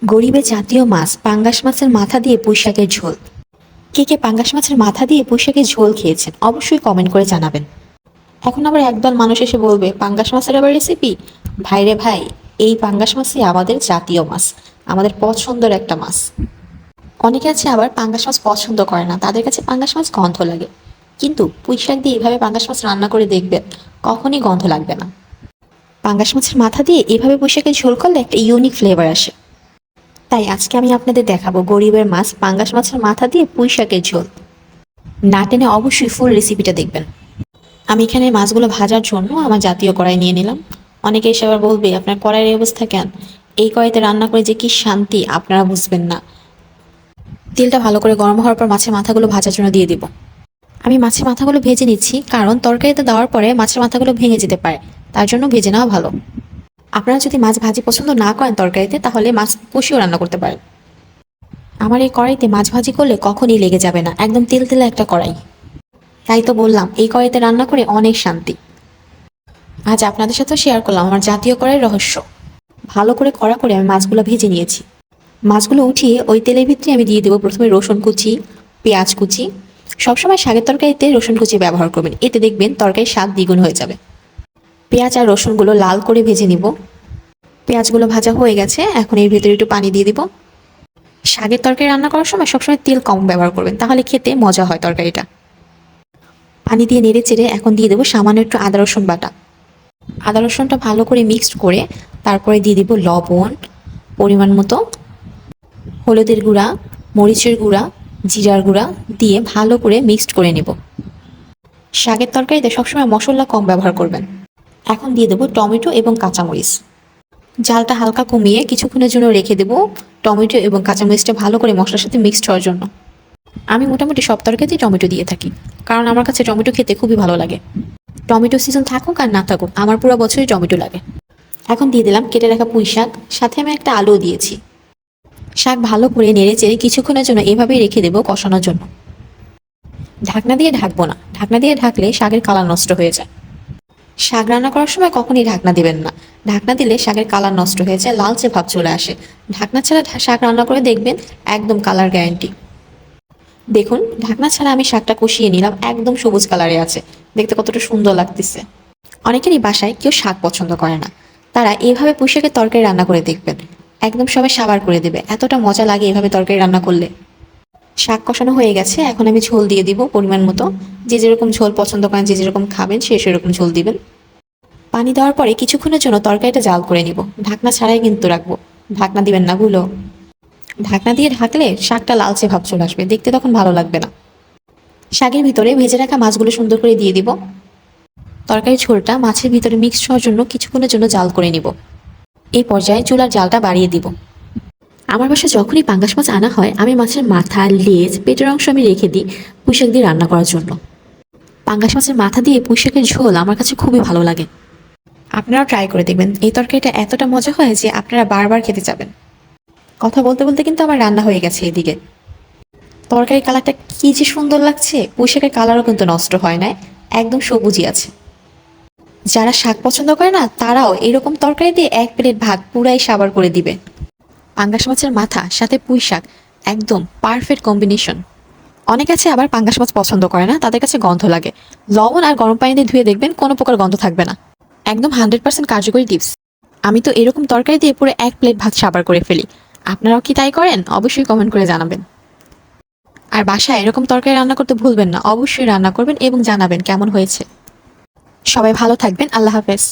গরিবের জাতীয় মাছ পাঙ্গাস মাছের মাথা দিয়ে পুঁইশাকের ঝোল। কে কে পাঙ্গাস মাছের মাথা দিয়ে পুঁইশাকের ঝোল খেয়েছেন অবশ্যই কমেন্ট করে জানাবেন। এখন আবার একদল মানুষ এসে বলবে পাঙ্গাস মাছের আবার রেসিপি। ভাইরে ভাই, এই পাঙ্গাস মাছই আমাদের জাতীয় মাছ, আমাদের পছন্দের একটা মাছ। অনেকে আছে আবার পাঙ্গাস মাছ পছন্দ করে না, তাদের কাছে পাঙ্গাস মাছ গন্ধ লাগে। কিন্তু পুঁইশাক দিয়ে এভাবে পাঙ্গাস মাছ রান্না করে দেখবেন, কখনই গন্ধ লাগবে না। পাঙ্গাস মাছের মাথা দিয়ে এভাবে পুঁইশাকের ঝোল করলে একটা ইউনিক ফ্লেভার আসে। তাই আজকে আমি আপনাদের দেখাবো গরিবের মাছ পাঙ্গাস মাছের মাথা দিয়ে পুঁই শাকের ঝোল। না টেনে অবশ্যই ফুল রেসিপিটা দেখবেন। আমি এখানে মাছগুলো ভাজার জন্য আমার জাতীয় কড়াই নিয়ে নিলাম। অনেকে এসে আবার বলবে আপনার কড়াইয়ের অবস্থা কেন, এই কড়াইতে রান্না করে যে কি শান্তি আপনারা বুঝবেন না। তেলটা ভালো করে গরম হওয়ার পর মাছের মাথাগুলো ভাজার জন্য দিয়ে দিব। আমি মাছের মাথাগুলো ভেজে নিচ্ছি, কারণ তরকারিতে দেওয়ার পরে মাছের মাথাগুলো ভেঙে যেতে পারে, তার জন্য ভেজে নেওয়া ভালো। আপনারা যদি মাছ ভাজি পছন্দ না করেন তরকারিতে, তাহলে মাছ কষিয়েও রান্না করতে পারেন। আমার এই কড়াইতে মাছ ভাজি করলে কখনই লেগে যাবে না, একদম তেলতেলে একটা কড়াই। তাই তো বললাম এই কড়াইতে রান্না করে অনেক শান্তি। আজ আপনাদের সাথে শেয়ার করলাম আমার জাতীয় কড়াইয়ের রহস্য। ভালো করে কড়া করে আমি মাছগুলো ভেজে নিয়েছি। মাছগুলো উঠিয়ে ওই তেলের ভিতরে আমি দিয়ে দেবো প্রথমে রসুন কুচি, পেঁয়াজ কুচি। সবসময় শাকের তরকারিতে রসুন কুচি ব্যবহার করবেন, এতে দেখবেন তরকারির স্বাদ দ্বিগুণ হয়ে যাবে। পেঁয়াজ আর রসুনগুলো লাল করে ভেজে নিব। পেঁয়াজগুলো ভাজা হয়ে গেছে, এখন এর ভিতরে একটু পানি দিয়ে দিব। শাকের তরকারি রান্না করার সময় সবসময় তেল কম ব্যবহার করবেন, তাহলে খেতে মজা হয় তরকারিটা। পানি দিয়ে নেড়ে চেড়ে এখন দিয়ে দেবো সামান্য একটু আদা রসুন বাটা। আদা রসুনটা ভালো করে মিক্সড করে তারপরে দিয়ে দিব লবণ পরিমাণ মতো, হলুদের গুঁড়া, মরিচের গুঁড়া, জিরার গুঁড়া দিয়ে ভালো করে মিক্সড করে নেব। শাকের তরকারিতে সবসময় মশলা কম ব্যবহার করবেন। এখন দিয়ে দেবো টমেটো এবং কাঁচামরিচ। জালটা হালকা কমিয়ে কিছুক্ষণের জন্য রেখে দেবো টমেটো এবং কাঁচামরিচটা ভালো করে মশলার সাথে মিক্সড হওয়ার জন্য। আমি মোটামুটি সব তরকারিতেই টমেটো দিয়ে থাকি, কারণ আমার কাছে টমেটো খেতে খুবই ভালো লাগে। টমেটো সিজন থাকুক আর না থাকুক, আমার পুরো বছরই টমেটো লাগে। এখন দিয়ে দিলাম কেটে রাখা পুঁই শাক, সাথে আমি একটা আলু দিয়েছি। শাক ভালো করে নেড়ে চেড়ে কিছুক্ষণের জন্য এভাবেই রেখে দেবো কষানোর জন্য। ঢাকনা দিয়ে ঢাকবো না, ঢাকনা দিয়ে ঢাকলে শাকের কালার নষ্ট হয়ে যায়। শাক রান্না করার সময় কখনই ঢাকনা দিবেন না, ঢাকনা দিলে শাকের কালার নষ্ট হয়ে যায়, লালচে ভাব চলে আসে। ঢাকনা ছাড়া শাক রান্না করে দেখবেন একদম কালার গ্যারান্টি। দেখুন ঢাকনা ছাড়া আমি শাকটা কষিয়ে নিলাম, একদম সবুজ কালারে আছে, দেখতে কতটা সুন্দর লাগতেছে। অনেকেরই বাসায় কেউ শাক পছন্দ করে না, তারা এভাবে পুঁই শাকের তরকারি রান্না করে দেখবেন, একদম সবাই সাবার করে দেবে, এতটা মজা লাগে এভাবে তরকারি রান্না করলে। শাক কষানো হয়ে গেছে, এখন আমি ঝোল দিয়ে দিব পরিমাণ মতো। যে যেরকম ঝোল পছন্দ করেন, যে যেরকম খাবেন সে সেরকম ঝোল দিবেন। পানি দেওয়ার পরে কিছুক্ষণের জন্য তরকারিটা জাল করে নিব, ঢাকনা ছাড়াই কিন্তু রাখবো, ঢাকনা দিবেন না ভুলো। ঢাকনা দিয়ে ঢাকলে শাকটা লালচে ভাব চলে আসবে, দেখতে তখন ভালো লাগবে না। শাকের ভিতরে ভেজে রাখা মাছগুলো সুন্দর করে দিয়ে দিব। তরকারি ঝোলটা মাছের ভিতরে মিক্সড হওয়ার জন্য কিছুক্ষণের জন্য জাল করে নিব। এই পর্যায়ে চুলার জালটা বাড়িয়ে দিব। আমার বাসায় যখনই পাঙ্গাস মাছ আনা হয়, আমি মাছের মাথা, লেজ, পেটের অংশ আমি রেখে দিই পুঁইশাক দিয়ে রান্না করার জন্য। পাঙ্গাস মাছের মাথা দিয়ে পুঁইশাকের ঝোল আমার কাছে খুবই ভালো লাগে। আপনারাও ট্রাই করে দেখবেন, এই তরকারিটা এতটা মজা হয় যে আপনারা বারবার খেতে যাবেন। কথা বলতে বলতে কিন্তু আমার রান্না হয়ে গেছে এদিকে। তরকারির কালারটা কি যে সুন্দর লাগছে, পুঁইশাকের কালারও কিন্তু নষ্ট হয় না, একদম সবুজই আছে। যারা শাক পছন্দ করে না, তারাও এরকম তরকারি দিয়ে এক প্লেট ভাত পুরাই সাবার করে দিবে। পাঙ্গাস মাছের মাথা সাথে পুঁই শাক, একদম পারফেক্ট কম্বিনেশন। অনেক আছে আবার পাঙ্গাস মাছ পছন্দ করে না, তাদের কাছে গন্ধ লাগে। লবণ আর গরম পানি দিয়ে ধুয়ে দেখবেন কোনো প্রকার গন্ধ থাকবে না। একদম 100% কার্যকরী টিপস। আমি তো এরকম তরকারি দিয়ে পুরো এক প্লেট ভাত সাবার করে ফেলি। আপনারাও কি তাই করেন? অবশ্যই কমেন্ট করে জানাবেন। আর বাসায় এরকম তরকারি রান্না করতে ভুলবেন না, অবশ্যই রান্না করবেন এবং জানাবেন কেমন হয়েছে। সবাই ভালো থাকবেন, আল্লাহ হাফেজ।